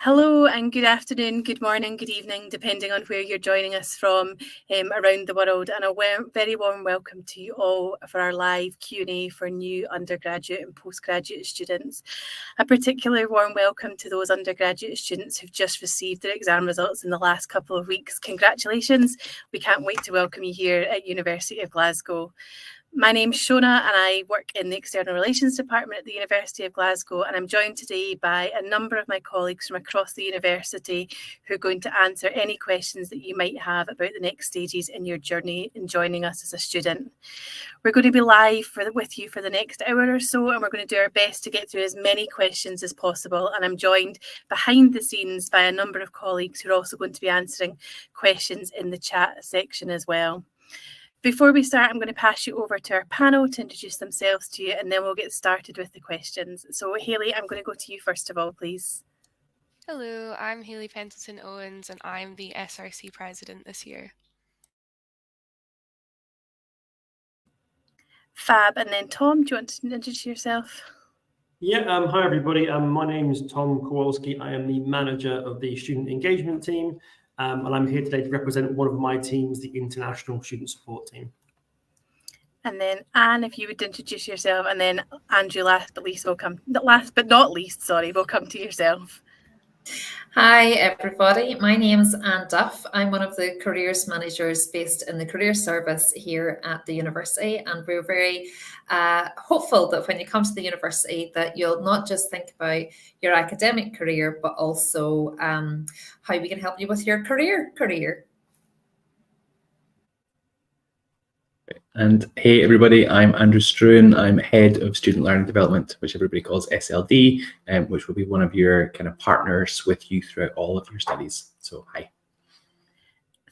Hello and good afternoon, good morning, good evening, depending on where you're joining us from around the world. And a very warm welcome to you all for our live Q&A for new undergraduate and postgraduate students. A particularly warm welcome to those undergraduate students who've just received their exam results in the last couple of weeks. Congratulations. We can't wait to welcome you here at University of Glasgow. My name's Shona and I work in the External Relations Department at the University of Glasgow, and I'm joined today by a number of my colleagues from across the university who are going to answer any questions that you might have about the next stages in your journey in joining us as a student. We're going to be live with you for the next hour or so, and we're going to do our best to get through as many questions as possible. And I'm joined behind the scenes by a number of colleagues who are also going to be answering questions in the chat section as well. Before we start, I'm going to pass you over to our panel to introduce themselves to you, and then we'll get started with the questions. So, Hayley, I'm going to go to you first of all, please. Hello, I'm Hayley Pendleton Owens, and I'm the SRC president this year. Fab. And then Tom, do you want to introduce yourself? Yeah, hi everybody. My name is Tom Kowalski. I am the manager of the student engagement team, and I'm here today to represent one of my teams, the international student support team. And then Anne, if you would introduce yourself, and then Andrew, last but not least, we'll come to yourself. Hi everybody, my name is Anne Duff. I'm one of the careers managers based in the career service here at the university, and we're very hopeful that when you come to the university that you'll not just think about your academic career but also how we can help you with your career. And hey everybody, I'm Andrew Struan. I'm Head of Student Learning Development, which everybody calls SLD, which will be one of your kind of partners with you throughout all of your studies. So hi.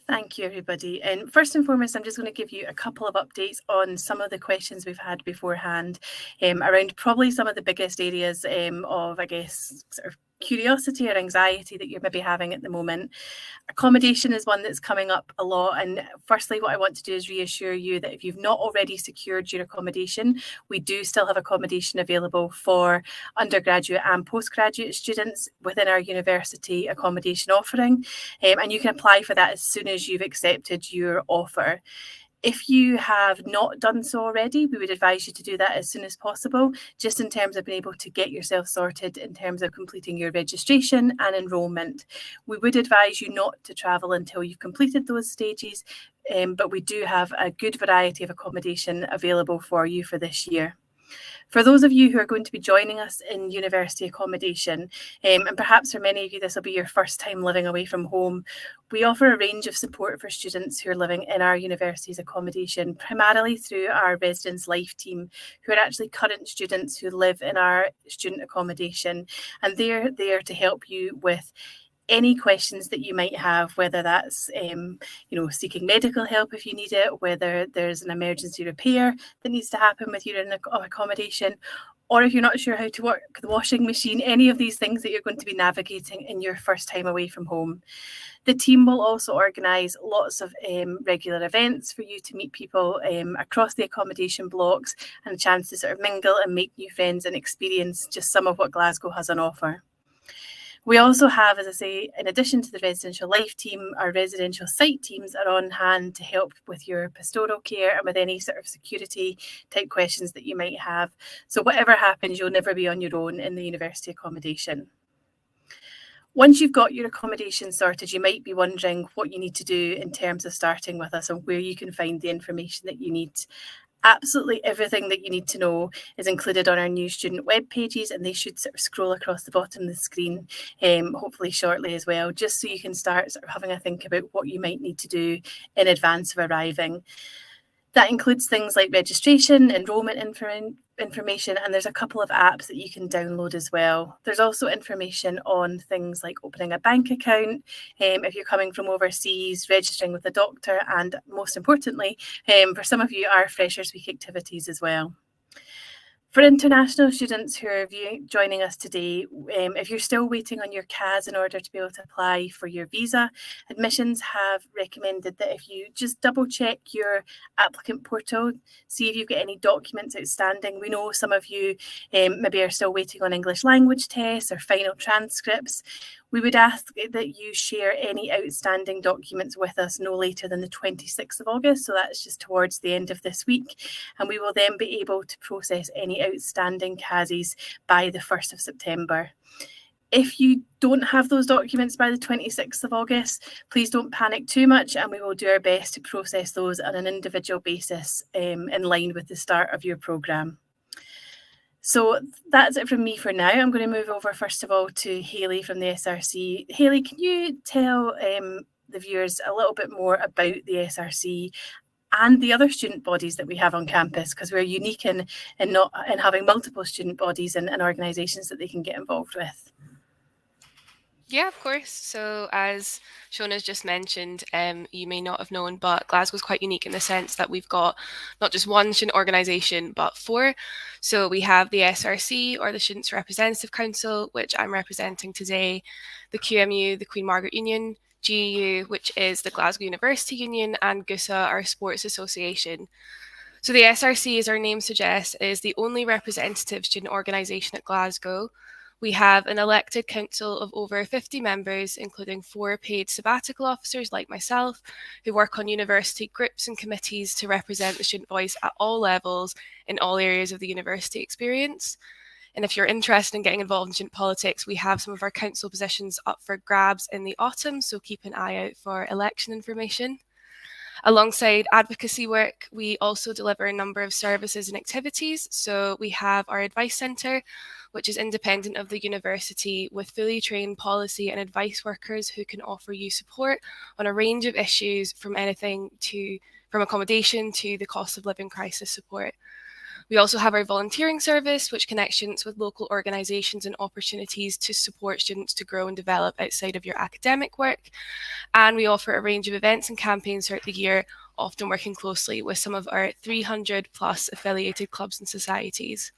Thank you, everybody. And first and foremost, I'm just going to give you a couple of updates on some of the questions we've had beforehand around probably some of the biggest areas of, I guess, sort of curiosity or anxiety that you're maybe having at the moment. Accommodation is one that's coming up a lot, and firstly what I want to do is reassure you that if you've not already secured your accommodation, we do still have accommodation available for undergraduate and postgraduate students within our university accommodation offering, and you can apply for that as soon as you've accepted your offer. If you have not done so already, we would advise you to do that as soon as possible, just in terms of being able to get yourself sorted in terms of completing your registration and enrolment. We would advise you not to travel until you've completed those stages, but we do have a good variety of accommodation available for you for this year. For those of you who are going to be joining us in university accommodation, and perhaps for many of you this will be your first time living away from home, we offer a range of support for students who are living in our university's accommodation, primarily through our Residence Life team, who are actually current students who live in our student accommodation, and they're there to help you with any questions that you might have, whether that's seeking medical help if you need it, whether there's an emergency repair that needs to happen with your accommodation, or if you're not sure how to work the washing machine, any of these things that you're going to be navigating in your first time away from home. The team will also organise lots of regular events for you to meet people across the accommodation blocks, and a chance to sort of mingle and make new friends and experience just some of what Glasgow has on offer. We also have, as I say, in addition to the residential life team, our residential site teams are on hand to help with your pastoral care and with any sort of security type questions that you might have. So whatever happens, you'll never be on your own in the university accommodation. Once you've got your accommodation sorted, you might be wondering what you need to do in terms of starting with us and where you can find the information that you need. Absolutely everything that you need to know is included on our new student web pages, and they should sort of scroll across the bottom of the screen, hopefully shortly as well, just so you can start sort of having a think about what you might need to do in advance of arriving. That includes things like registration, enrolment information, and there's a couple of apps that you can download as well. There's also information on things like opening a bank account, if you're coming from overseas, registering with a doctor, and most importantly, for some of you, our Freshers Week activities as well. For international students who are joining us today, if you're still waiting on your CAS in order to be able to apply for your visa, admissions have recommended that if you just double check your applicant portal, see if you've got any documents outstanding. We know some of you maybe are still waiting on English language tests or final transcripts. We would ask that you share any outstanding documents with us no later than the 26th of August, so that's just towards the end of this week, and we will then be able to process any outstanding CASIs by the 1st of September. If you don't have those documents by the 26th of August, please don't panic too much, and we will do our best to process those on an individual basis in line with the start of your programme. So that's it from me for now. I'm going to move over first of all to Hayley from the SRC. Hayley, can you tell the viewers a little bit more about the SRC and the other student bodies that we have on campus, because we're unique in having multiple student bodies and organisations that they can get involved with? Yeah, of course. So as Shona's just mentioned, you may not have known, but Glasgow's quite unique in the sense that we've got not just one student organisation, but 4. So we have the SRC, or the Students' Representative Council, which I'm representing today, the QMU, the Queen Margaret Union, GEU, which is the Glasgow University Union, and GUSA, our sports association. So the SRC, as our name suggests, is the only representative student organisation at Glasgow. We have an elected council of over 50 members, including 4 paid sabbatical officers like myself, who work on university groups and committees to represent the student voice at all levels in all areas of the university experience. And if you're interested in getting involved in student politics, we have some of our council positions up for grabs in the autumn, so keep an eye out for election information. Alongside advocacy work, we also deliver a number of services and activities. So we have our advice centre, which is independent of the university, with fully trained policy and advice workers who can offer you support on a range of issues, from accommodation to the cost of living crisis support. We also have our volunteering service, which connects students with local organisations and opportunities to support students to grow and develop outside of your academic work. And we offer a range of events and campaigns throughout the year, often working closely with some of our 300 plus affiliated clubs and societies.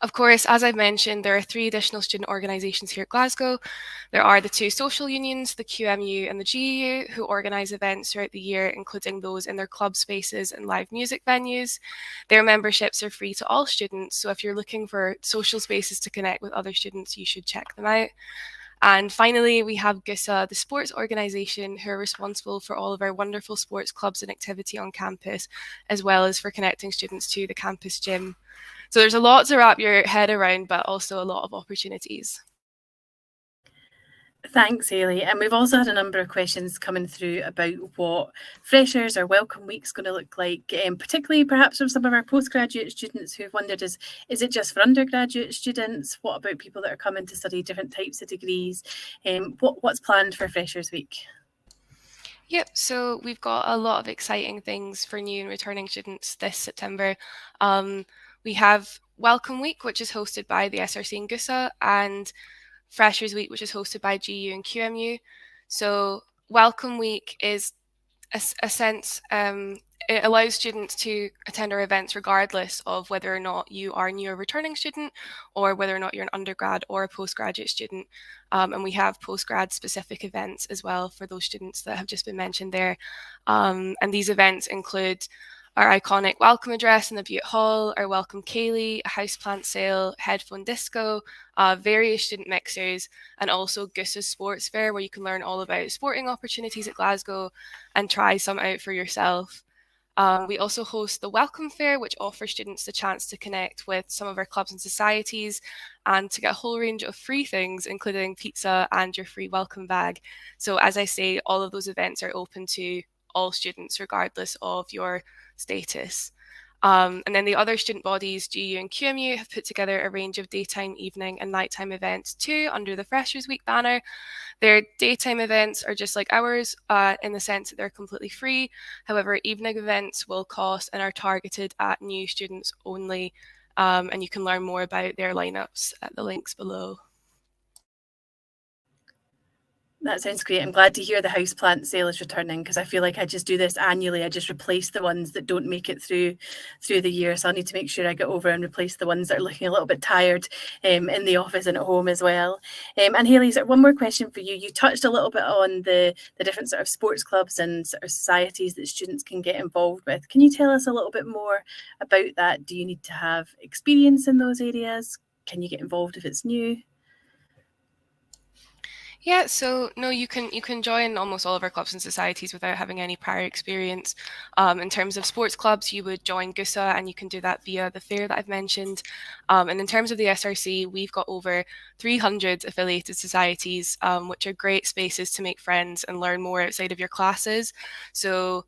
Of course, as I've mentioned, there are 3 additional student organisations here at Glasgow. There are the 2 social unions, the QMU and the GEU, who organise events throughout the year, including those in their club spaces and live music venues. Their memberships are free to all students, so if you're looking for social spaces to connect with other students, you should check them out. And finally, we have GUSA, the sports organisation, who are responsible for all of our wonderful sports clubs and activity on campus, as well as for connecting students to the campus gym. So there's a lot to wrap your head around, but also a lot of opportunities. Thanks, Hayley. And we've also had a number of questions coming through about what Freshers or Welcome Week's going to look like, particularly perhaps from some of our postgraduate students who've wondered, is it just for undergraduate students? What about people that are coming to study different types of degrees? What's planned for Freshers Week? Yep, so we've got a lot of exciting things for new and returning students this September. We have Welcome Week, which is hosted by the SRC and GUSA, and Freshers Week, which is hosted by GU and QMU. So Welcome Week is a sense, it allows students to attend our events regardless of whether or not you are a new or returning student, or whether or not you're an undergrad or a postgraduate student. And we have postgrad specific events as well for those students that have just been mentioned there. And these events include our iconic welcome address in the Butte Hall, our welcome Kaylee, a houseplant sale, headphone disco, various student mixers, and also GUSA's sports fair, where you can learn all about sporting opportunities at Glasgow and try some out for yourself. We also host the Welcome Fair, which offers students the chance to connect with some of our clubs and societies and to get a whole range of free things, including pizza and your free welcome bag. So as I say, all of those events are open to all students, regardless of your status. And then the other student bodies, GU and QMU, have put together a range of daytime, evening and nighttime events too under the Freshers Week banner. Their daytime events are just like ours in the sense that they're completely free. However, evening events will cost and are targeted at new students only. And you can learn more about their lineups at the links below. That sounds great. I'm glad to hear the houseplant sale is returning, because I feel like I just do this annually. I just replace the ones that don't make it through the year. So I need to make sure I get over and replace the ones that are looking a little bit tired in the office and at home as well. And Hayley, one more question for you. You touched a little bit on the different sort of sports clubs and sort of societies that students can get involved with. Can you tell us a little bit more about that? Do you need to have experience in those areas? Can you get involved if it's new? Yeah, so no, you can join almost all of our clubs and societies without having any prior experience. In terms of sports clubs, you would join GUSA, and you can do that via the fair that I've mentioned. And in terms of the SRC, we've got over 300 affiliated societies, which are great spaces to make friends and learn more outside of your classes. So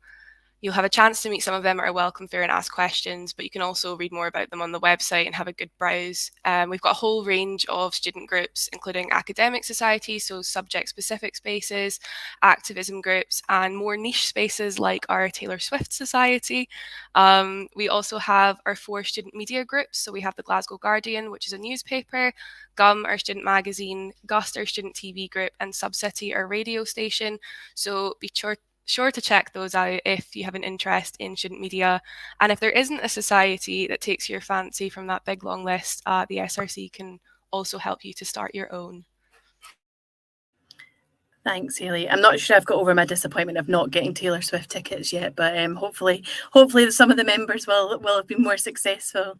you'll have a chance to meet some of them at our welcome fair and ask questions, but you can also read more about them on the website and have a good browse. We've got a whole range of student groups, including academic societies, so subject-specific spaces, activism groups, and more niche spaces like our Taylor Swift Society. We also have our 4 student media groups. So we have the Glasgow Guardian, which is a newspaper, GUM, our student magazine, GUST, our student TV group, and Subcity, our radio station. So be sure to check those out if you have an interest in student media. And if there isn't a society that takes your fancy from that big long list, the SRC can also help you to start your own. Thanks, Hayley. I'm not sure I've got over my disappointment of not getting Taylor Swift tickets yet, but hopefully some of the members will have been more successful.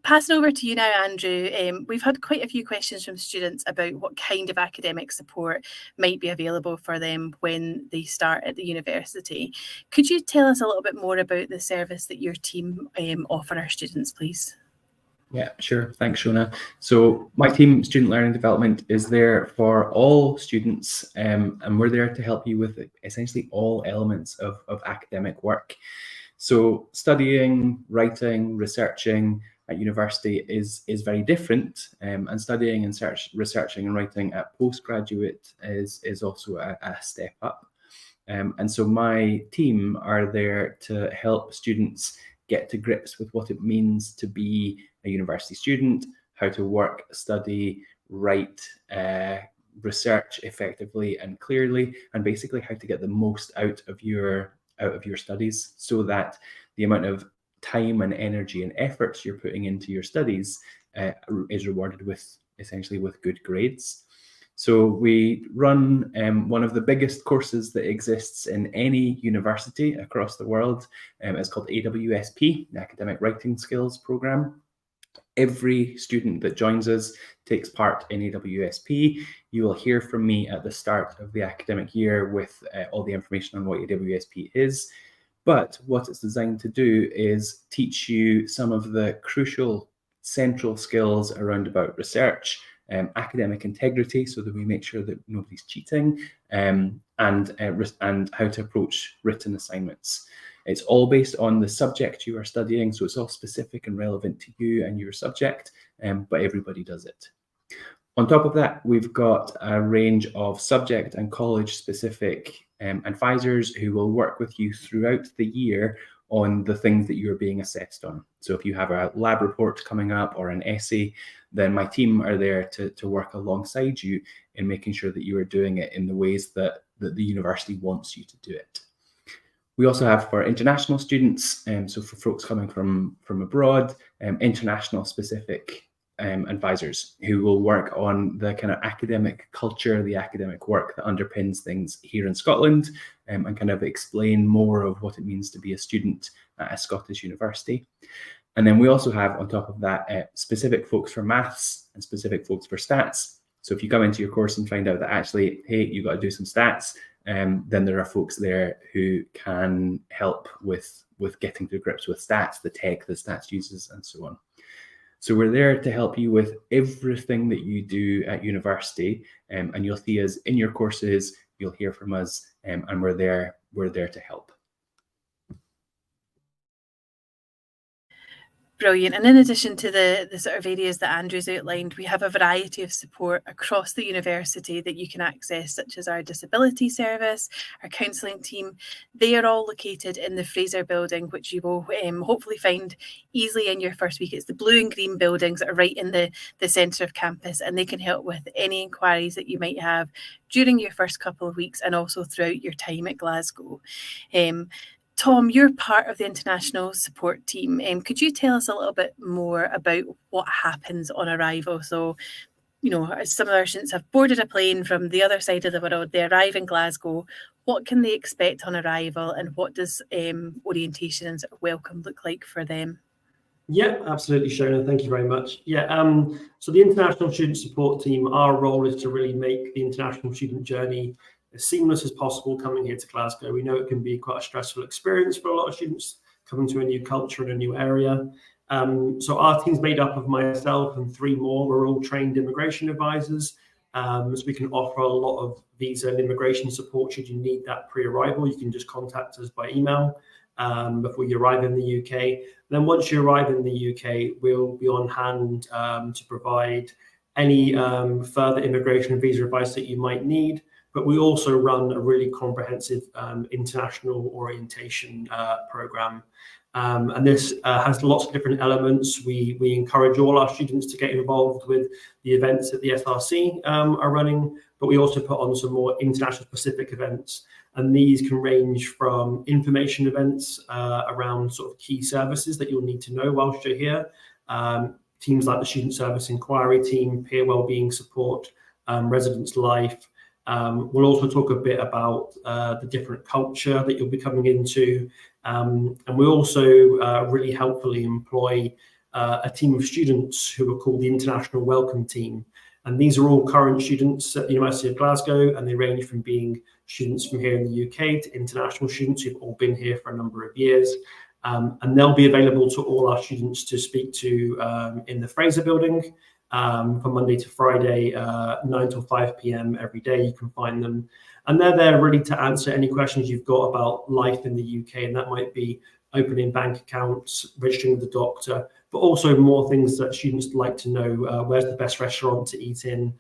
Passing over to you now, Andrew. We've had quite a few questions from students about what kind of academic support might be available for them when they start at the university. Could you tell us a little bit more about the service that your team offer our students, please? Yeah, sure. Thanks, Shona. So my team, Student Learning Development, is there for all students, and we're there to help you with essentially all elements of academic work. So studying, writing, researching at university is very different, and studying and researching and writing at postgraduate is also a step up. And so my team are there to help students get to grips with what it means to be a university student, how to work, study, write, research effectively and clearly, and basically how to get the most out of your studies, so that the amount of time and energy and efforts you're putting into your studies is rewarded with essentially with good grades. So we run one of the biggest courses that exists in any university across the world. It's called AWSP, the Academic Writing Skills Program. Every student that joins us takes part in AWSP. You will hear from me at the start of the academic year with all the information on what AWSP is. But what it's designed to do is teach you some of the crucial central skills around about research, academic integrity, so that we make sure that nobody's cheating, and how to approach written assignments. It's all based on the subject you are studying, so it's all specific and relevant to you and your subject, but everybody does it. On top of that, we've got a range of subject and college-specific advisors who will work with you throughout the year on the things that you're being assessed on. So if you have a lab report coming up or an essay, then my team are there to work alongside you in making sure that you are doing it in the ways that the university wants you to do it. We also have for international students, so for folks coming from abroad, international specific advisors who will work on the kind of academic culture, the academic work that underpins things here in Scotland, and kind of explain more of what it means to be a student at a Scottish university. And then we also have, on top of that, specific folks for maths and specific folks for stats. So if you come into your course and find out that actually, hey, you've got to do some stats, then there are folks there who can help with getting to grips with stats, the tech that stats uses, and so on. So we're there to help you with everything that you do at university, and you'll see us in your courses, you'll hear from us, and we're there to help. Brilliant. And in addition to the sort of areas that Andrew's outlined, we have a variety of support across the university that you can access, such as our disability service, our counselling team. They are all located in the Fraser building, which you will hopefully find easily in your first week. It's the blue and green buildings that are right in the centre of campus, and they can help with any inquiries that you might have during your first couple of weeks and also throughout your time at Glasgow. Tom, you're part of the international support team. Could you tell us a little bit more about what happens on arrival? So, you know, some of our students have boarded a plane from the other side of the world, they arrive in Glasgow. What can they expect on arrival, and what does orientation and sort of welcome look like for them? Yeah, absolutely, Shona. Thank you very much. Yeah, so the International Student Support Team, our role is to really make the international student journey as seamless as possible coming here to Glasgow. We know it can be quite a stressful experience for a lot of students coming to a new culture and a new area. So our team's made up of myself and 3 more. We're all trained immigration advisors. So we can offer a lot of visa and immigration support should you need that pre-arrival. You can just contact us by email before you arrive in the UK. Then once you arrive in the UK, we'll be on hand to provide any further immigration and visa advice that you might need. But we also run a really comprehensive international orientation program. And this has lots of different elements. We encourage all our students to get involved with the events that the SRC are running, but we also put on some more international specific events. And these can range from information events around sort of key services that you'll need to know whilst you're here. Teams like the Student Service Inquiry Team, Peer Wellbeing Support, Residence Life. We'll also talk a bit about the different culture that you'll be coming into. And we also really helpfully employ a team of students who are called the International Welcome Team. And these are all current students at the University of Glasgow, and they range from being students from here in the UK to international students who've all been here for a number of years. And they'll be available to all our students to speak to in the Fraser building from Monday to Friday, 9 till 5 p.m. every day. You can find them. And they're there really to answer any questions you've got about life in the UK. And that might be opening bank accounts, registering with the doctor, but also more things that students like to know. Where's the best restaurant to eat in?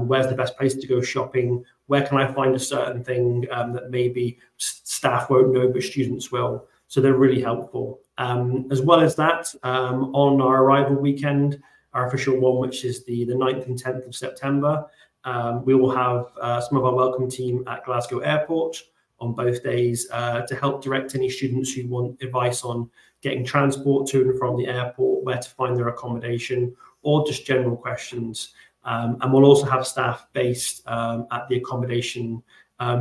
Where's the best place to go shopping? Where can I find a certain thing that maybe staff won't know, but students will? So they're really helpful. As well as that, on our arrival weekend, our official one, which is the 9th and 10th of September, we will have some of our welcome team at Glasgow Airport on both days to help direct any students who want advice on getting transport to and from the airport, where to find their accommodation, or just general questions. And we'll also have staff based at the accommodation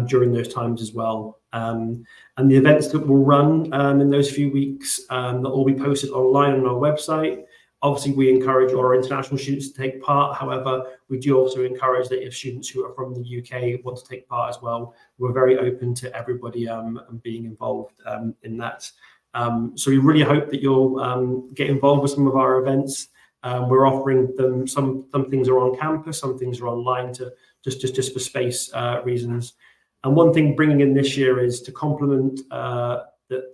during those times as well. And the events that we'll run in those few weeks that will be posted online on our website. Obviously, we encourage all our international students to take part. However, we do also encourage that if students who are from the UK want to take part as well, we're very open to everybody being involved in that. So we really hope that you'll get involved with some of our events. We're offering them some things are on campus, some things are online to just for space reasons. And one thing bringing in this year is to complement that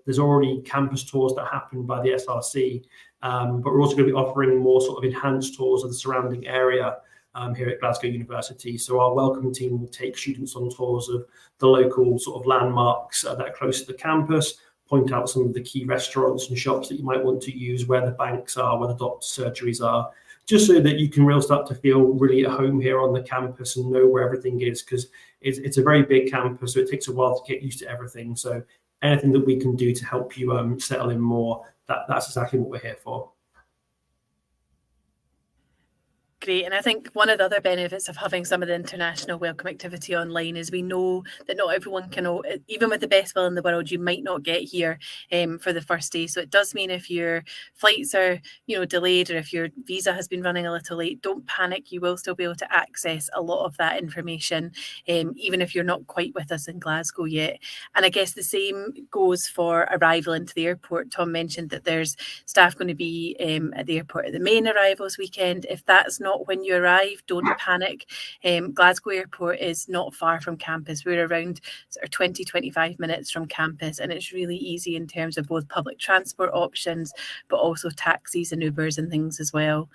there's already campus tours that happen by the SRC, but we're also going to be offering more sort of enhanced tours of the surrounding area here at Glasgow University. So our welcome team will take students on tours of the local sort of landmarks that are close to the campus, point out some of the key restaurants and shops that you might want to use, where the banks are, where the doctor's surgeries are, just so that you can really start to feel really at home here on the campus and know where everything is, because it's a very big campus, so it takes a while to get used to everything. So anything that we can do to help you settle in more, that's exactly what we're here for. Great. And I think one of the other benefits of having some of the international welcome activity online is we know that not everyone can, even with the best will in the world, you might not get here for the first day. So it does mean if your flights are, delayed, or if your visa has been running a little late, don't panic. You will still be able to access a lot of that information, even if you're not quite with us in Glasgow yet. And I guess the same goes for arrival into the airport. Tom mentioned that there's staff going to be at the airport at the main arrivals weekend. If that's not when you arrive, don't panic. Glasgow Airport is not far from campus. We're around sort of 20-25 minutes from campus, and it's really easy in terms of both public transport options, but also taxis and Ubers and things as well.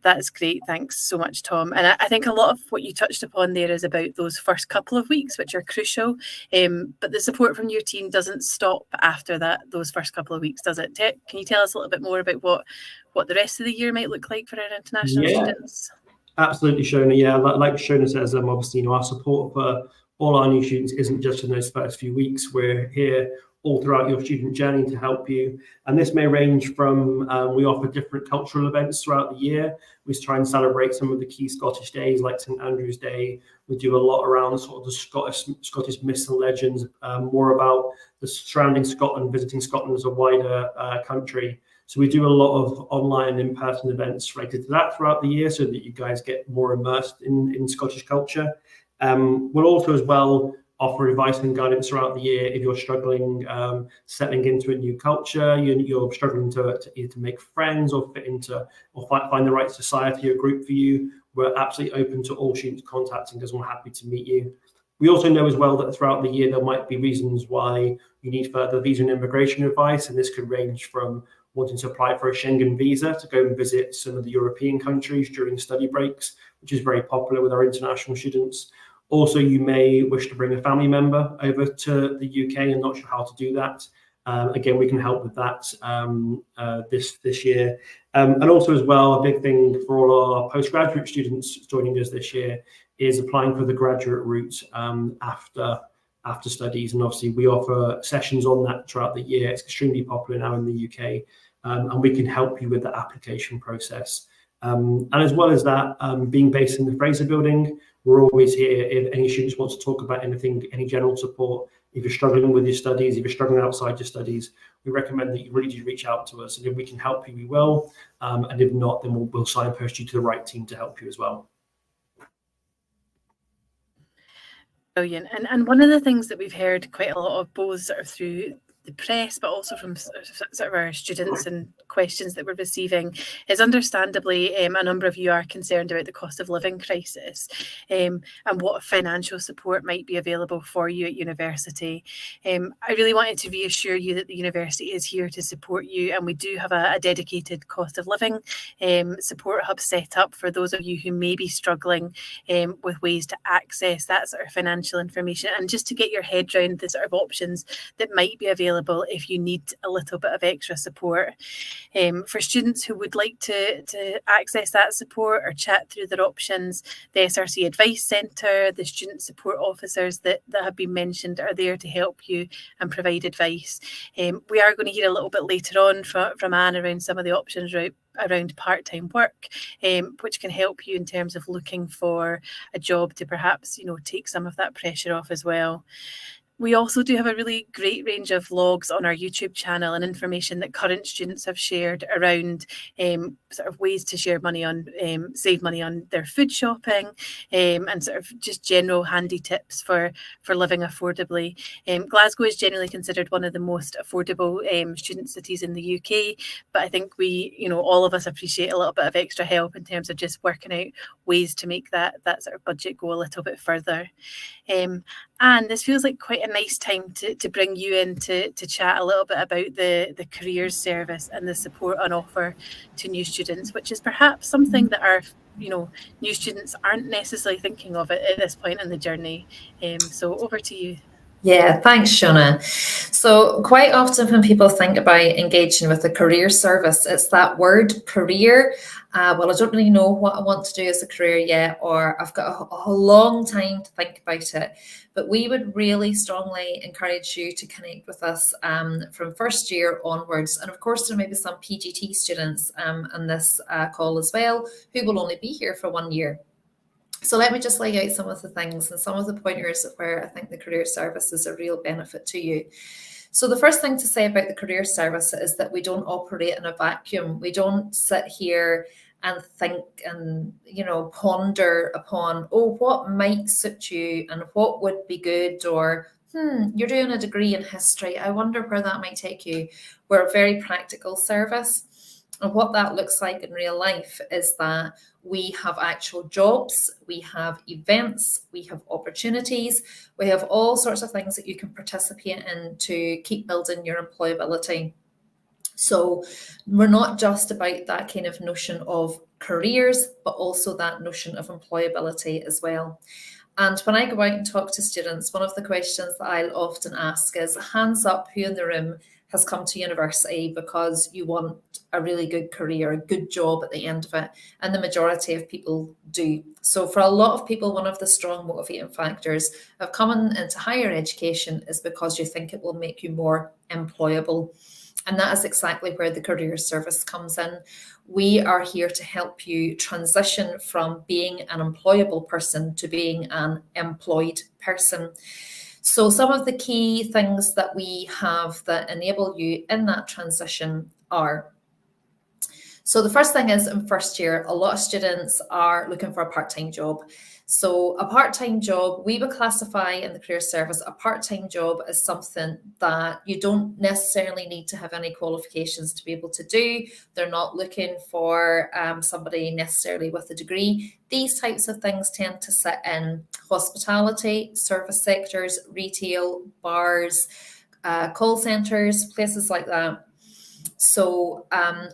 That's great. Thanks so much, Tom. And I think a lot of what you touched upon there is about those first couple of weeks, which are crucial. But the support from your team doesn't stop after those first couple of weeks, does it? Can you tell us a little bit more about what the rest of the year might look like for our international students? Absolutely, Shona. Yeah, like Shona says, obviously, our support for all our new students isn't just in those first few weeks. We're here all throughout your student journey to help you. And this may range from, we offer different cultural events throughout the year. We try and celebrate some of the key Scottish days like St Andrew's Day. We do a lot around sort of the Scottish myths and legends, more about the surrounding Scotland, visiting Scotland as a wider country. So we do a lot of online and in-person events related to that throughout the year so that you guys get more immersed in Scottish culture. We'll also as well offer advice and guidance throughout the year if you're struggling settling into a new culture, you're struggling to either make friends or fit into or find the right society or group for you. We're absolutely open to all students contacting us and we're happy to meet you. We also know as well that throughout the year there might be reasons why you need further visa and immigration advice, and this could range from wanting to apply for a Schengen visa to go and visit some of the European countries during study breaks, which is very popular with our international students. Also, you may wish to bring a family member over to the UK and not sure how to do that. Again, we can help with that this year. And also as well, a big thing for all our postgraduate students joining us this year is applying for the graduate route after studies. And obviously we offer sessions on that throughout the year. It's extremely popular now in the UK, and we can help you with the application process. And as well as that, being based in the Fraser Building, we're always here if any students want to talk about anything, any general support. If you're struggling with your studies, if you're struggling outside your studies, we recommend that you really do reach out to us. And if we can help you, we will. And if not, then we'll signpost you to the right team to help you as well. Brilliant. And one of the things that we've heard quite a lot of, both sort of through the press, but also from sort of our students and questions that we're receiving, is understandably a number of you are concerned about the cost of living crisis and what financial support might be available for you at university. I really wanted to reassure you that the university is here to support you, and we do have a dedicated cost of living support hub set up for those of you who may be struggling with ways to access that sort of financial information and just to get your head around the sort of options that might be available if you need a little bit of extra support. For students who would like to access that support or chat through their options, the SRC Advice Centre, the student support officers that have been mentioned are there to help you and provide advice. We are going to hear a little bit later on from Anne around some of the options around part-time work, which can help you in terms of looking for a job to perhaps, take some of that pressure off as well. We also do have a really great range of vlogs on our YouTube channel and information that current students have shared around sort of ways to share money on, save money on their food shopping, and sort of just general handy tips for living affordably. Glasgow is generally considered one of the most affordable student cities in the UK, but I think we, all of us appreciate a little bit of extra help in terms of just working out ways to make that sort of budget go a little bit further. And this feels like quite a nice time to bring you in to chat a little bit about the careers service and the support on offer to new students, which is perhaps something that our new students aren't necessarily thinking of at this point in the journey. So over to you. Yeah, thanks, Shona. So quite often when people think about engaging with a career service, it's that word career. Well, I don't really know what I want to do as a career yet, or I've got a long time to think about it. But we would really strongly encourage you to connect with us from first year onwards. And of course, there may be some PGT students on this call as well, who will only be here for 1 year. So let me just lay out some of the things and some of the pointers of where I think the career service is a real benefit to you. So the first thing to say about the career service is that we don't operate in a vacuum. We don't sit here and think and, ponder upon, what might suit you and what would be good, or, you're doing a degree in history, I wonder where that might take you. We're a very practical service. And what that looks like in real life is that we have actual jobs, we have events, we have opportunities, we have all sorts of things that you can participate in to keep building your employability. So we're not just about that kind of notion of careers, but also that notion of employability as well. And when I go out and talk to students, one of the questions that I'll often ask is, hands up who in the room has come to university because you want a really good career, a good job at the end of it. And the majority of people do. So for a lot of people, one of the strong motivating factors of coming into higher education is because you think it will make you more employable. And that is exactly where the career service comes in. We are here to help you transition from being an employable person to being an employed person. So some of the key things that we have that enable you in that transition are So the first thing is, in first year, a lot of students are looking for a part-time job. So a part-time job, we would classify in the career service, a part-time job as something that you don't necessarily need to have any qualifications to be able to do. They're not looking for somebody necessarily with a degree. These types of things tend to sit in hospitality, service sectors, retail, bars, call centres, places like that. So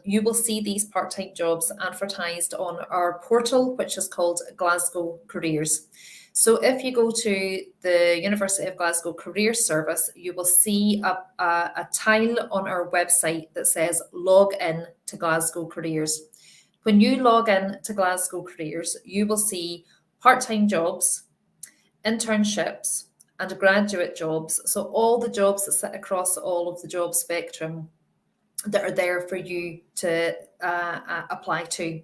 you will see these part-time jobs advertised on our portal, which is called Glasgow Careers. So if you go to the University of Glasgow Career Service, you will see a tile on our website that says log in to Glasgow Careers. When you log in to Glasgow Careers, you will see part-time jobs, internships, and graduate jobs. So all the jobs that sit across all of the job spectrum that are there for you to apply to.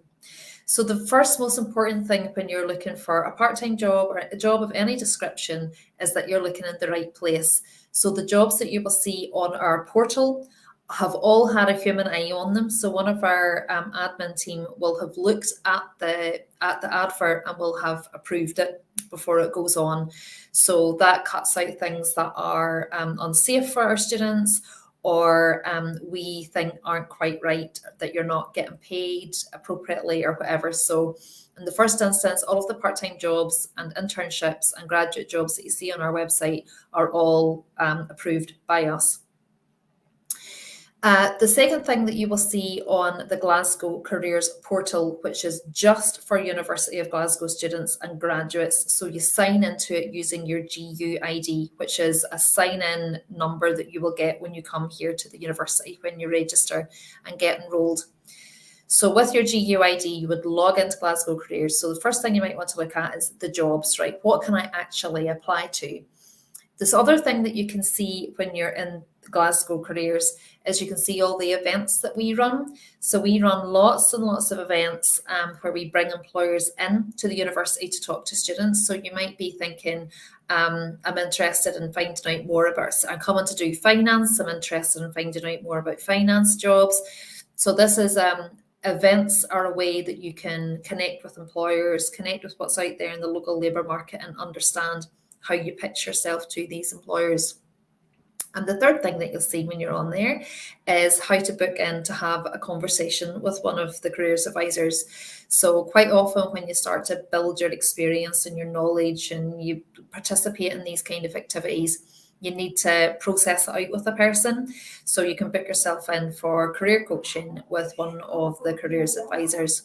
So the first most important thing when you're looking for a part-time job or a job of any description is that you're looking in the right place. So the jobs that you will see on our portal have all had a human eye on them. So one of our admin team will have looked at the advert and will have approved it before it goes on. So that cuts out things that are unsafe for our students, or we think aren't quite right, that you're not getting paid appropriately or whatever. So in the first instance, all of the part-time jobs and internships and graduate jobs that you see on our website are all approved by us. The second thing that you will see on the Glasgow Careers portal, which is just for University of Glasgow students and graduates. So you sign into it using your GUID, which is a sign-in number that you will get when you come here to the university, when you register and get enrolled. So with your GUID, you would log into Glasgow Careers. So the first thing you might want to look at is the jobs, right? What can I actually apply to? This other thing that you can see when you're in Glasgow Careers is you can see all the events that we run. So we run lots and lots of events where we bring employers in to the university to talk to students. So you might be thinking, I'm interested in finding out more about, I'm coming to do finance, I'm interested in finding out more about finance jobs. So this is events are a way that you can connect with employers, connect with what's out there in the local labour market and understand how you pitch yourself to these employers. And the third thing that you'll see when you're on there is how to book in to have a conversation with one of the careers advisors. So quite often when you start to build your experience and your knowledge and you participate in these kind of activities, you need to process it out with a person. So you can book yourself in for career coaching with one of the careers advisors.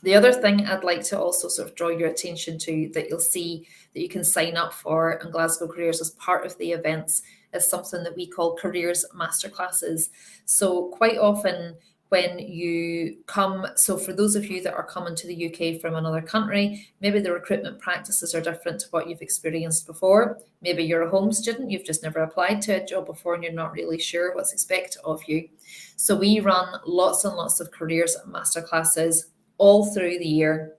The other thing I'd like to also sort of draw your attention to that you'll see that you can sign up for in Glasgow Careers as part of the events is something that we call Careers Masterclasses. So quite often when you come, so for those of you that are coming to the UK from another country, maybe the recruitment practices are different to what you've experienced before. Maybe you're a home student, you've just never applied to a job before and you're not really sure what's expected of you. So we run lots and lots of Careers Masterclasses all through the year,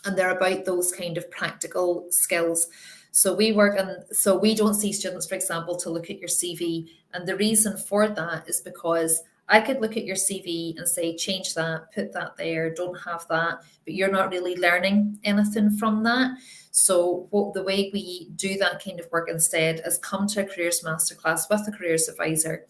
and they're about those kind of practical skills. So we work on, so we don't see students, for example, to look at your CV, and the reason for that is because I could look at your CV and say, change that, put that there, don't have that, but you're not really learning anything from that. So the way we do that kind of work instead is come to a careers masterclass with a careers advisor,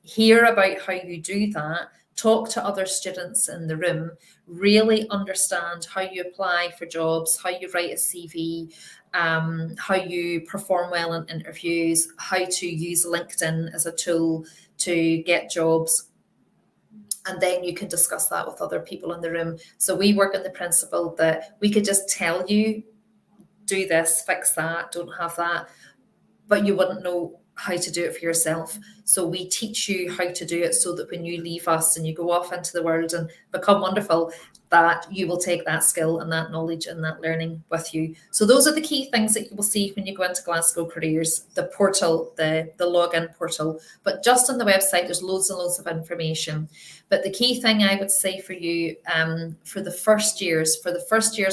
hear about how you do that, talk to other students in the room, really understand how you apply for jobs, how you write a CV, how you perform well in interviews, how to use LinkedIn as a tool to get jobs. And then you can discuss that with other people in the room. So we work on the principle that we could just tell you, do this, fix that, don't have that, but you wouldn't know how to do it for yourself. So we teach you how to do it so that when you leave us and you go off into the world and become wonderful, that you will take that skill and that knowledge and that learning with you. So those are the key things that you will see when you go into Glasgow Careers, the portal, the login portal. But just on the website, there's loads and loads of information. But the key thing I would say for you for the first years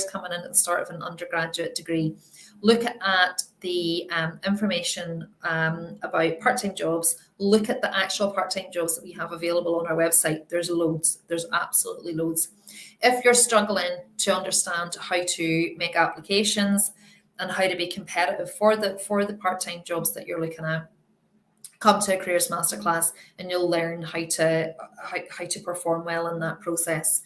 coming in at the start of an undergraduate degree, look at the information about part-time jobs, look at the actual part-time jobs that we have available on our website. There's loads. There's absolutely loads. If you're struggling to understand how to make applications and how to be competitive for the part-time jobs that you're looking at, come to a careers masterclass and you'll learn how to perform well in that process.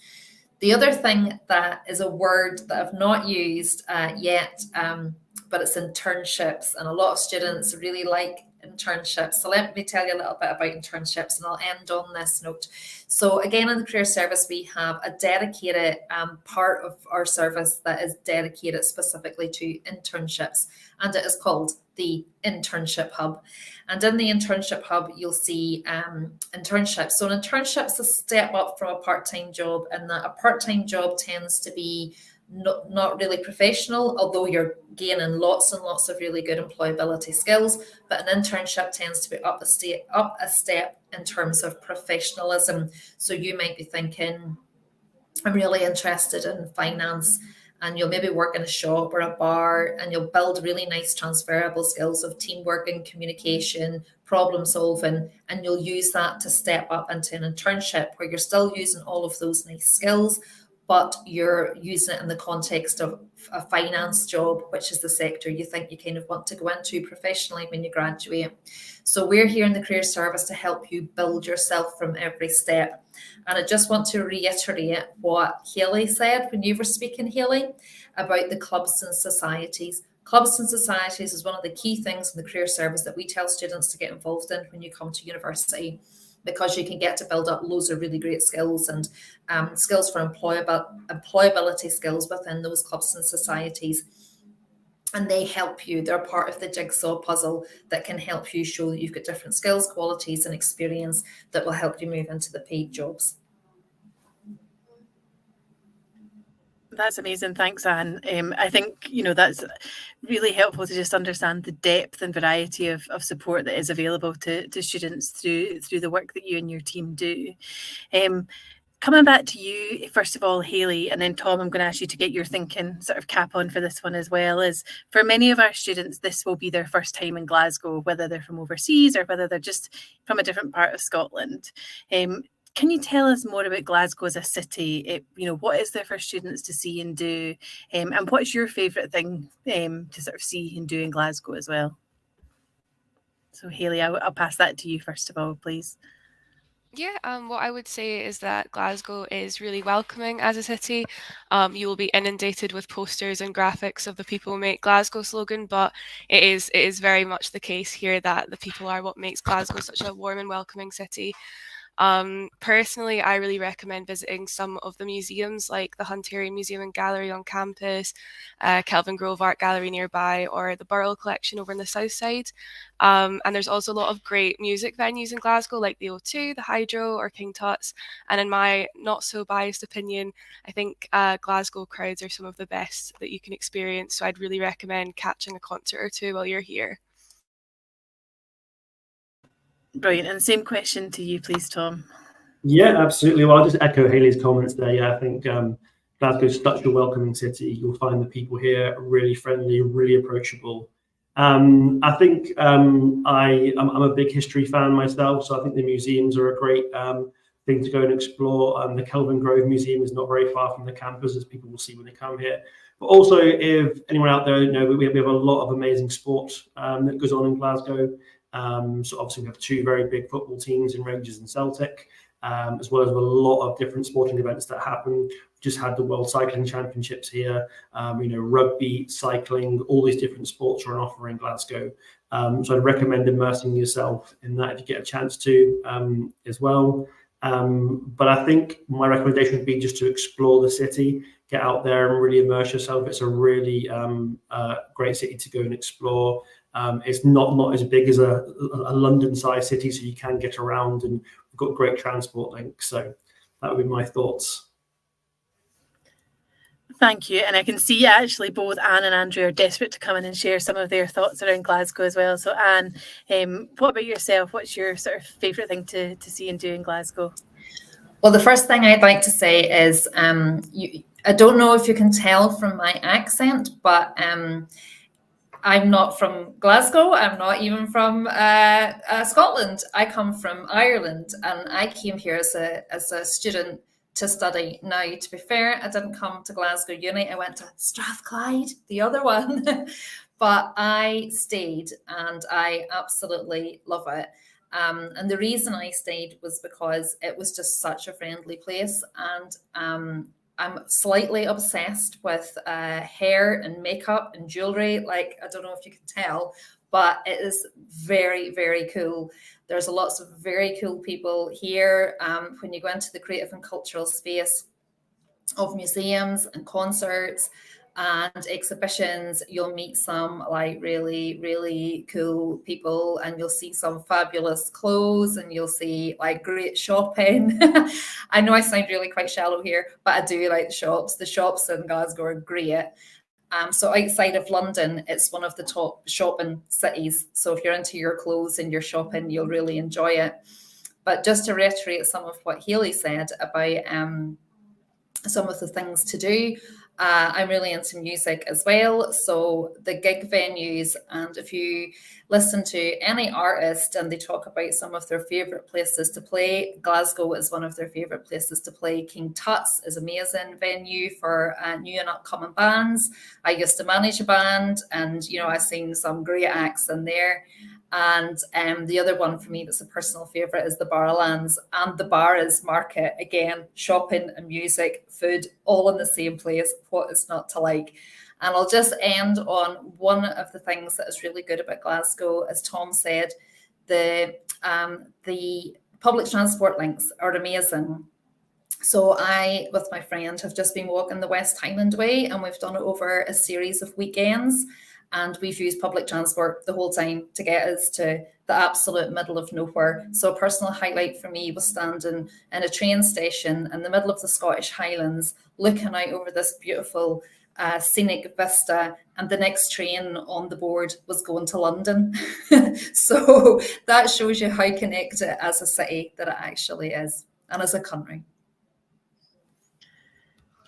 The other thing that is a word that I've not used yet, but it's internships, and a lot of students really like internships. So let me tell you a little bit about internships, and I'll end on this note. So again, in the career service, we have a dedicated part of our service that is dedicated specifically to internships, and it is called the Internship Hub. And in the Internship Hub, you'll see internships. So an internship's a step up from a part-time job, and that a part-time job tends to be not really professional, although you're gaining lots and lots of really good employability skills. But an internship tends to be up a step in terms of professionalism. So you might be thinking, I'm really interested in finance, and you'll maybe work in a shop or a bar, and you'll build really nice transferable skills of teamwork and communication, problem solving, and you'll use that to step up into an internship where you're still using all of those nice skills, but you're using it in the context of a finance job, which is the sector you think you kind of want to go into professionally when you graduate. So we're here in the career service to help you build yourself from every step. And I just want to reiterate what Hayley said when you were speaking, Hayley, about the clubs and societies. Clubs and societies is one of the key things in the career service that we tell students to get involved in when you come to university, because you can get to build up loads of really great skills and skills for employability skills within those clubs and societies. And they help you. They're part of the jigsaw puzzle that can help you show that you've got different skills, qualities, and experience that will help you move into the paid jobs. That's amazing. Thanks, Anne. I think, that's really helpful to just understand the depth and variety of support that is available to students through the work that you and your team do. Coming back to you, first of all, Hayley, and then Tom, I'm going to ask you to get your thinking sort of cap on for this one as well. Is for many of our students, this will be their first time in Glasgow, whether they're from overseas or whether they're just from a different part of Scotland. Can you tell us more about Glasgow as a city? What is there for students to see and do? And what's your favourite thing to sort of see and do in Glasgow as well? So Hayley, I'll pass that to you first of all, please. Yeah, what I would say is that Glasgow is really welcoming as a city. You will be inundated with posters and graphics of the People Make Glasgow slogan, but it is very much the case here that the people are what makes Glasgow such a warm and welcoming city. Personally, I really recommend visiting some of the museums like the Hunterian Museum and Gallery on campus, Kelvin Grove Art Gallery nearby, or the Burrell Collection over on the south side. And there's also a lot of great music venues in Glasgow like the O2, the Hydro, or King Tut's. And in my not so biased opinion, I think Glasgow crowds are some of the best that you can experience. So I'd really recommend catching a concert or two while you're here. Brilliant. And same question to you, please, Tom. Yeah, absolutely. Well, I'll just echo Hayley's comments there. Yeah, I think Glasgow is such a welcoming city. You'll find the people here really friendly, really approachable. I think I'm a big history fan myself, so I think the museums are a great thing to go and explore. The Kelvin Grove Museum is not very far from the campus, as people will see when they come here. But also, if anyone out there, we have a lot of amazing sport that goes on in Glasgow. So obviously we have two very big football teams in Rangers and Celtic, as well as a lot of different sporting events that happen. We just had the World Cycling Championships here, rugby, cycling, all these different sports are on offer in Glasgow. So I'd recommend immersing yourself in that if you get a chance to as well. But I think my recommendation would be just to explore the city, get out there and really immerse yourself. It's a really great city to go and explore. It's not as big as a London-sized city, so you can get around, and we've got great transport links. So that would be my thoughts. Thank you. And I can see actually both Anne and Andrew are desperate to come in and share some of their thoughts around Glasgow as well. So Anne, what about yourself? What's your sort of favourite thing to see and do in Glasgow? Well, the first thing I'd like to say is I don't know if you can tell from my accent, but I'm not from Glasgow. I'm not even from Scotland. I come from Ireland, and I came here as a student to study. Now, to be fair, I didn't come to Glasgow Uni. I went to Strathclyde, the other one, but I stayed, and I absolutely love it. And the reason I stayed was because it was just such a friendly place, and I'm slightly obsessed with hair and makeup and jewelry. Like, I don't know if you can tell, but it is very, very cool. There's lots of very cool people here. When you go into the creative and cultural space of museums and concerts and exhibitions, you'll meet some like really, really cool people, and you'll see some fabulous clothes, and you'll see like great shopping. I know I sound really quite shallow here, but I do like the shops. The shops in Glasgow are great. So outside of London, it's one of the top shopping cities. So if you're into your clothes and your shopping, you'll really enjoy it. But just to reiterate some of what Hayley said about some of the things to do, I'm really into music as well. So the gig venues, and if you listen to any artist and they talk about some of their favourite places to play, Glasgow is one of their favourite places to play. King Tut's is an amazing venue for new and upcoming bands. I used to manage a band, and I've seen some great acts in there. And the other one for me that's a personal favourite is the Barrowlands and the Barras Market. Again, shopping and music, food, all in the same place. What is not to like? And I'll just end on one of the things that is really good about Glasgow. As Tom said, the public transport links are amazing. So I, with my friend, have just been walking the West Highland Way, and we've done it over a series of weekends. And we've used public transport the whole time to get us to the absolute middle of nowhere. So a personal highlight for me was standing in a train station in the middle of the Scottish Highlands, looking out over this beautiful scenic vista, and the next train on the board was going to London. So that shows you how connected as a city that it actually is, and as a country.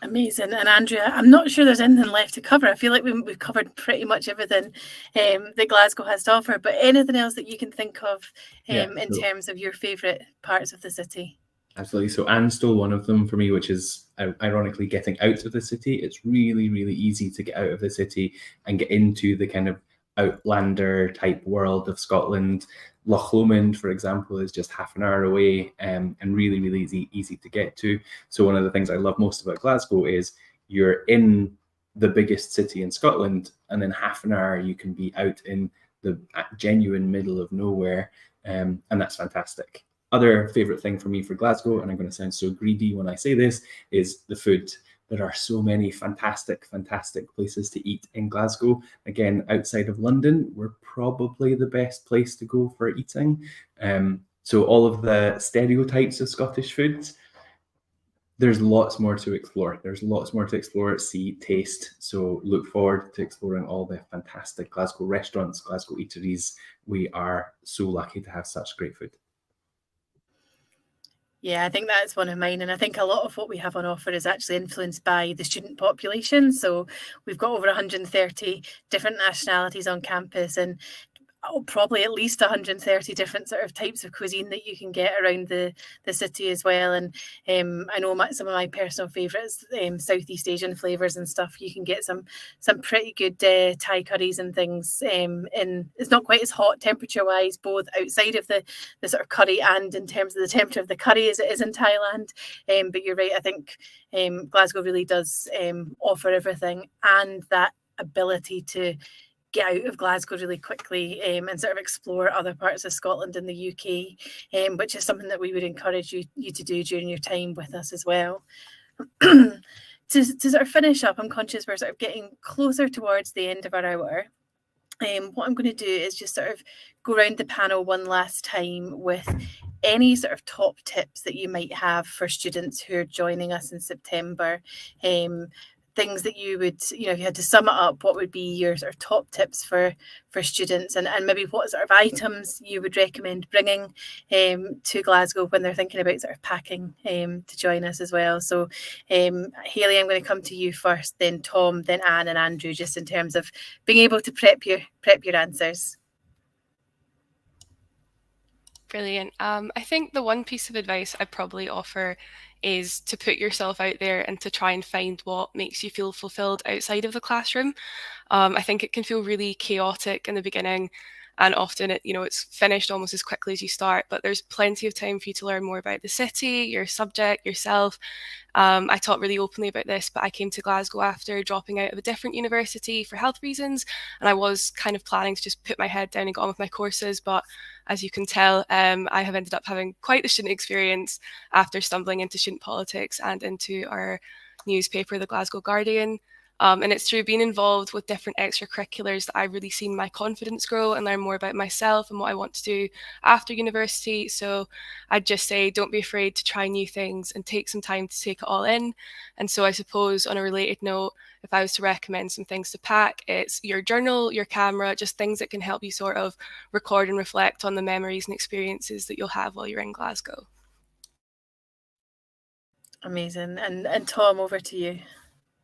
Amazing. And Andrea, I'm not sure there's anything left to cover. I feel like we've covered pretty much everything that Glasgow has to offer, but anything else that you can think of in terms of your favourite parts of the city? Absolutely. So Anne stole one of them for me, which is ironically getting out of the city. It's really, really easy to get out of the city and get into the kind of Outlander type world of Scotland. Loch Lomond, for example, is just half an hour away and really, really easy to get to. So one of the things I love most about Glasgow is you're in the biggest city in Scotland, and in half an hour you can be out in the genuine middle of nowhere, and that's fantastic. Other favourite thing for me for Glasgow, and I'm going to sound so greedy when I say this, is the food. There are so many fantastic places to eat in Glasgow. Again, outside of London, we're probably the best place to go for eating. So all of the stereotypes of Scottish foods, there's lots more to explore. There's lots more to explore, see, taste. So look forward to exploring all the fantastic Glasgow restaurants, Glasgow eateries. We are so lucky to have such great food. Yeah, I think that's one of mine. And I think a lot of what we have on offer is actually influenced by the student population. So we've got over 130 different nationalities on campus, and probably at least 130 different sort of types of cuisine that you can get around the city as well. And I know some of my personal favourites, Southeast Asian flavours and stuff. You can get some pretty good Thai curries and things. And it's not quite as hot temperature wise, both outside of the sort of curry and in terms of the temperature of the curry as it is in Thailand. But you're right, I think Glasgow really does offer everything, and that ability to get out of Glasgow really quickly and sort of explore other parts of Scotland and the UK, which is something that we would encourage you to do during your time with us as well. To sort of finish up, I'm conscious we're sort of getting closer towards the end of our hour. What I'm going to do is just sort of go around the panel one last time with any sort of top tips that you might have for students who are joining us in September. things that you would, you know, if you had to sum it up, what would be your sort of top tips for students, and maybe what sort of items you would recommend bringing to Glasgow when they're thinking about sort of packing to join us as well. So Hayley, I'm going to come to you first, then Tom, then Anne and Andrew, just in terms of being able to prep your answers. Brilliant. I think the one piece of advice I'd probably offer is to put yourself out there and to try and find what makes you feel fulfilled outside of the classroom. I think it can feel really chaotic in the beginning, and often it's finished almost as quickly as you start, but there's plenty of time for you to learn more about the city, your subject, yourself. I talk really openly about this, but I came to Glasgow after dropping out of a different university for health reasons, and I was kind of planning to just put my head down and get on with my courses, but as you can tell, I have ended up having quite the student experience after stumbling into student politics and into our newspaper, the Glasgow Guardian. And it's through being involved with different extracurriculars that I've really seen my confidence grow and learn more about myself and what I want to do after university. So I'd just say, don't be afraid to try new things and take some time to take it all in. And so I suppose on a related note, if I was to recommend some things to pack, it's your journal, your camera, just things that can help you sort of record and reflect on the memories and experiences that you'll have while you're in Glasgow. Amazing. And Tom, over to you.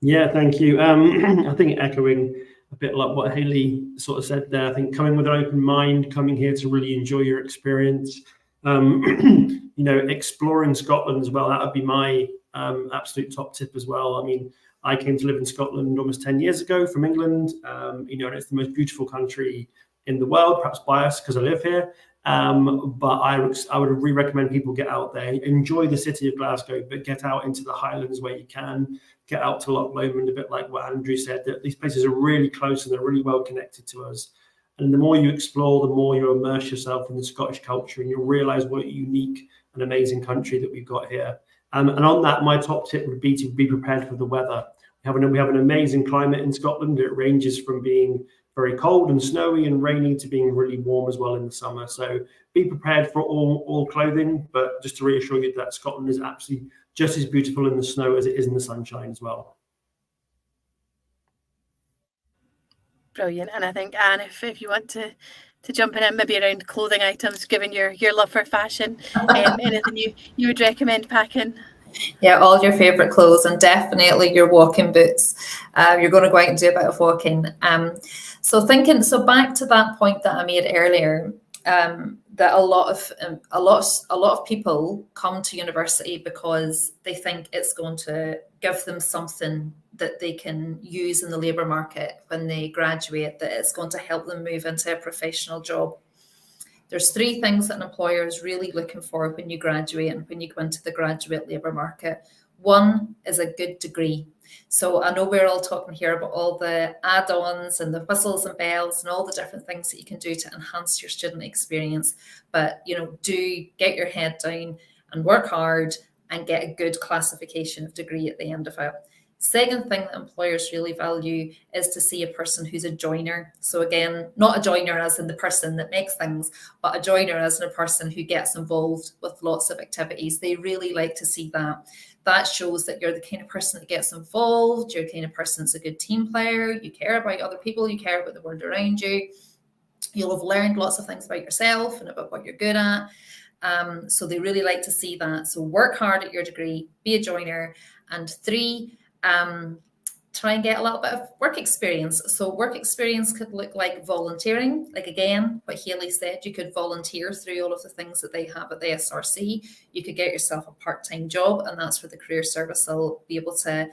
Yeah, thank you. I think echoing a bit like what Hayley sort of said there, I think coming with an open mind, coming here to really enjoy your experience, exploring Scotland as well, that would be my absolute top tip as well. I mean, I came to live in Scotland almost 10 years ago from England, and it's the most beautiful country in the world, perhaps biased because I live here. But I would really recommend people get out there, enjoy the city of Glasgow, but get out into the Highlands where you can, get out to Loch Lomond, a bit like what Andrew said, that these places are really close and they're really well connected to us. And the more you explore, the more you immerse yourself in the Scottish culture, and you'll realise what a unique and amazing country that we've got here. And on that, my top tip would be to be prepared for the weather. We have an amazing climate in Scotland. It ranges from being very cold and snowy and rainy to being really warm as well in the summer. So be prepared for all clothing, but just to reassure you that Scotland is absolutely just as beautiful in the snow as it is in the sunshine as well. Brilliant. And I think, Anne, if you want to jump in, maybe around clothing items, given your love for fashion, anything you would recommend packing? Yeah, all your favourite clothes, and definitely your walking boots. You're going to go out and do a bit of walking. So back to that point that I made earlier, that a lot of people come to university because they think it's going to give them something that they can use in the labour market when they graduate, that it's going to help them move into a professional job. There's three things that an employer is really looking for when you graduate and when you go into the graduate labour market. One is a good degree. So I know we're all talking here about all the add-ons and the whistles and bells and all the different things that you can do to enhance your student experience. But, do get your head down and work hard and get a good classification of degree at the end of it. Second thing that employers really value is to see a person who's a joiner. So again, not a joiner as in the person that makes things, but a joiner as in a person who gets involved with lots of activities. They really like to see that. That shows that you're the kind of person that gets involved, you're the kind of person that's a good team player, you care about other people, you care about the world around you. You'll have learned lots of things about yourself and about what you're good at. So they really like to see that. So work hard at your degree, be a joiner. And three, try and get a little bit of work experience. So work experience could look like volunteering. Like again, what Hayley said, you could volunteer through all of the things that they have at the SRC. You could get yourself a part-time job, and that's where the career service will be able to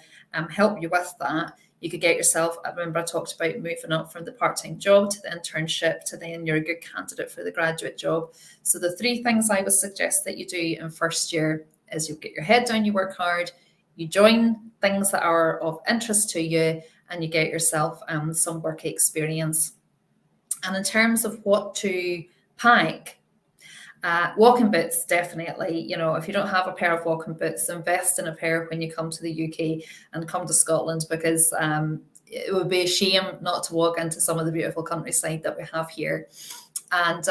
help you with that. You could get yourself, I remember I talked about moving up from the part-time job to the internship to then you're a good candidate for the graduate job. So the three things I would suggest that you do in first year is you get your head down, you work hard, you join things that are of interest to you, and you get yourself some work experience. And in terms of what to pack, walking boots, definitely. If you don't have a pair of walking boots, invest in a pair when you come to the UK and come to Scotland, because it would be a shame not to walk into some of the beautiful countryside that we have here. And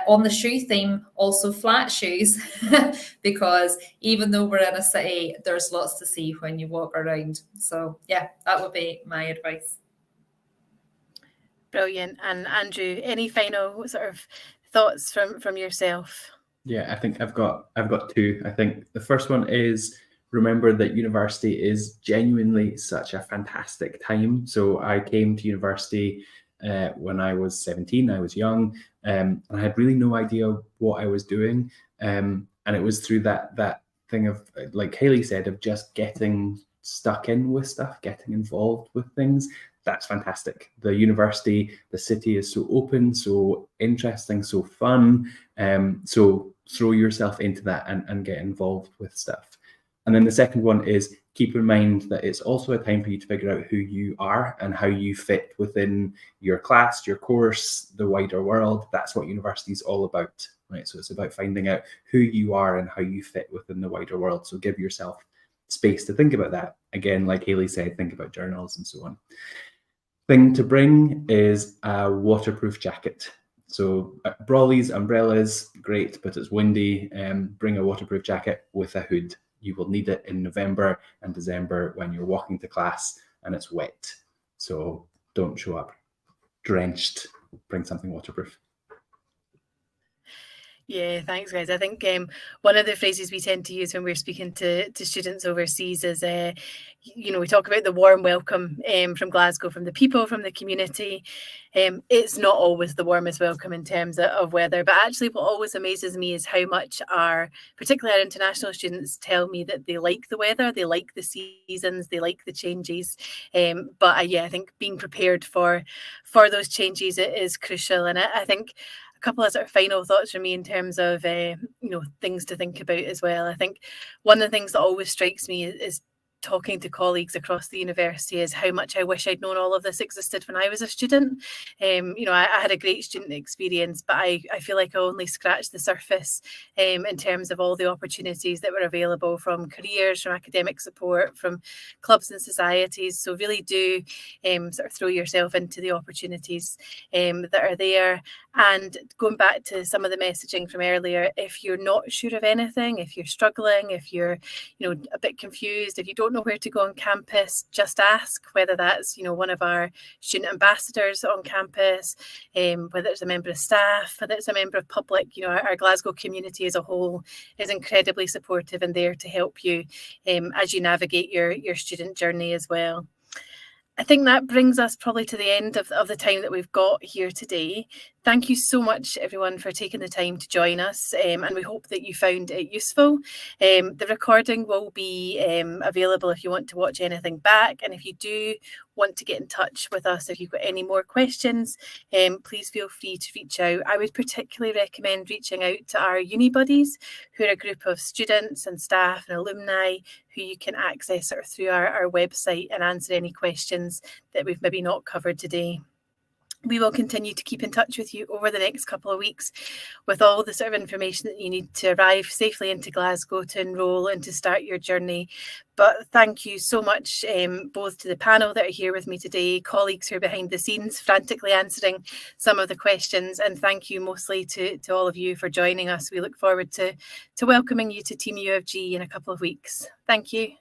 on the shoe theme, also flat shoes, because even though we're in a city, there's lots to see when you walk around. So yeah, that would be my advice. Brilliant. And Andrew, any final sort of thoughts from yourself? Yeah, I think I've got two. I think the first one is, remember that university is genuinely such a fantastic time. So I came to university when I was 17. I was young, and I had really no idea what I was doing. And it was through that thing of, like Hayley said, of just getting stuck in with stuff, getting involved with things. That's fantastic. The university, the city is so open, so interesting, so fun. So throw yourself into that and get involved with stuff. And then the second one is, keep in mind that it's also a time for you to figure out who you are and how you fit within your class, your course, the wider world. That's what university is all about, right? So it's about finding out who you are and how you fit within the wider world. So give yourself space to think about that. Again, like Hayley said, think about journals and so on. Thing to bring is a waterproof jacket. So brollies, umbrellas, great, but it's windy. Bring a waterproof jacket with a hood. You will need it in November and December when you're walking to class and it's wet. So don't show up drenched. Bring something waterproof. Yeah, thanks, guys. I think one of the phrases we tend to use when we're speaking to students overseas is, we talk about the warm welcome from Glasgow, from the people, from the community. It's not always the warmest welcome in terms of weather, but actually what always amazes me is how much particularly our international students tell me that they like the weather, they like the seasons, they like the changes. But I think being prepared for those changes is crucial. And I think couple of sort of final thoughts from me in terms of things to think about as well. I think one of the things that always strikes me is talking to colleagues across the university is how much I wish I'd known all of this existed when I was a student. I had a great student experience, but I feel like I only scratched the surface in terms of all the opportunities that were available, from careers, from academic support, from clubs and societies. So really do sort of throw yourself into the opportunities that are there. And going back to some of the messaging from earlier, if you're not sure of anything, if you're struggling, if you're a bit confused, if you don't know where to go on campus, just ask, whether that's one of our student ambassadors on campus, whether it's a member of staff, whether it's a member of public. Our Glasgow community as a whole is incredibly supportive and there to help you as you navigate your student journey as well. I think that brings us probably to the end of the time that we've got here today. Thank you so much, everyone, for taking the time to join us, and we hope that you found it useful. The recording will be available if you want to watch anything back, and if you do want to get in touch with us, if you've got any more questions, please feel free to reach out. I would particularly recommend reaching out to our uni buddies, who are a group of students and staff and alumni who you can access sort of through our website and answer any questions that we've maybe not covered today. We will continue to keep in touch with you over the next couple of weeks with all the sort of information that you need to arrive safely into Glasgow, to enrol and to start your journey. But thank you so much, both to the panel that are here with me today, colleagues who are behind the scenes frantically answering some of the questions, and thank you mostly to all of you for joining us. We look forward to welcoming you to Team UofG in a couple of weeks. Thank you.